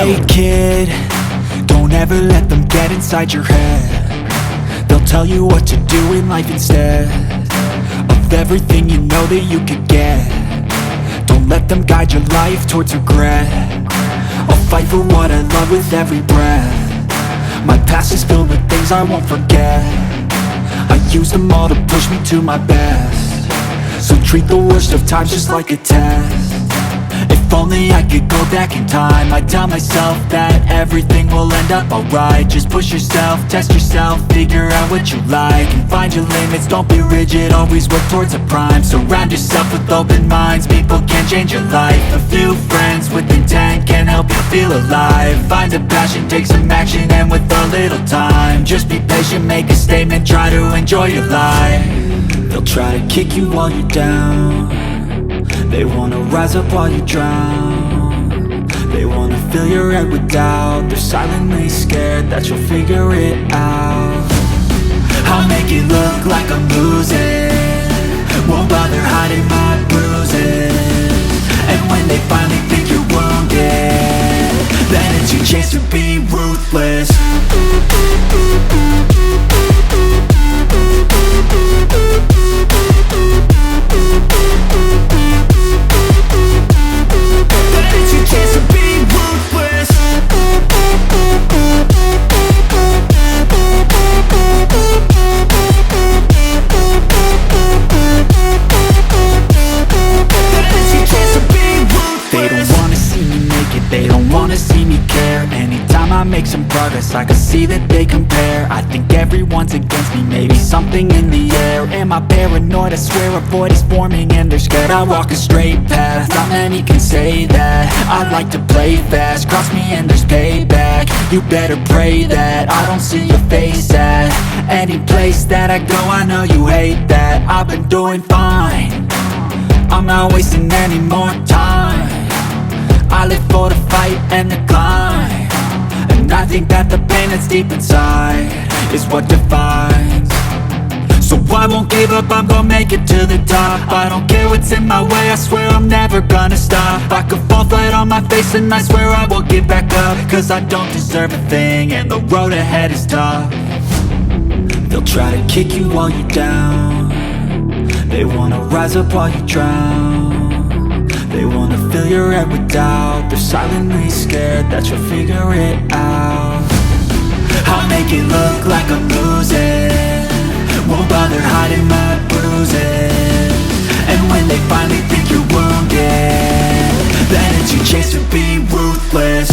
Hey kid, don't ever let them get inside your head. They'll tell you what to do in life instead of everything you know that you could get. Don't let them guide your life towards regret. I'll fight for what I love with every breath. My past is filled with things I won't forget. I use them all to push me to my best. So treat the worst of times just like a test. If only I could go back in time, I'd tell myself that everything will end up alright. Just push yourself, test yourself, figure out what you like, and find your limits, don't be rigid, always work towards a prime. Surround yourself with open minds, people can change your life. A few friends with intent can help you feel alive. Find a passion, take some action, and with a little time, just be patient, make a statement, try to enjoy your life. They'll try to kick you while you're down. They wanna rise up while you drown. They wanna fill your head with doubt. They're silently scared that you'll figure it out. I'll make it look like I'm losing, won't bother hiding my bruises. And when they finally think you're wounded, then it's your chance to be ruthless. They don't wanna see me care. Anytime I make some progress, I can see that they compare. I think everyone's against me, maybe something in the air. Am I paranoid? I swear a void is forming and they're scared I walk a straight path. Not many can say that. I like to play fast, cross me and there's payback. You better pray that I don't see your face at any place that I go. I know you hate that. I've been doing fine, I'm not wasting any more time. I live for the fight and the climb, and I think that the pain that's deep inside is what defines. So I won't give up, I'm gonna make it to the top. I don't care what's in my way, I swear I'm never gonna stop. I could fall flat on my face and I swear I will get back up, cause I don't deserve a thing and the road ahead is tough. They'll try to kick you while you're down. They wanna rise up while you drown. They wanna fill your head with doubt. They're silently scared that you'll figure it out. I'll make it look like I'm losing, won't bother hiding my bruises. And when they finally think you're wounded, then it's your chance to be ruthless.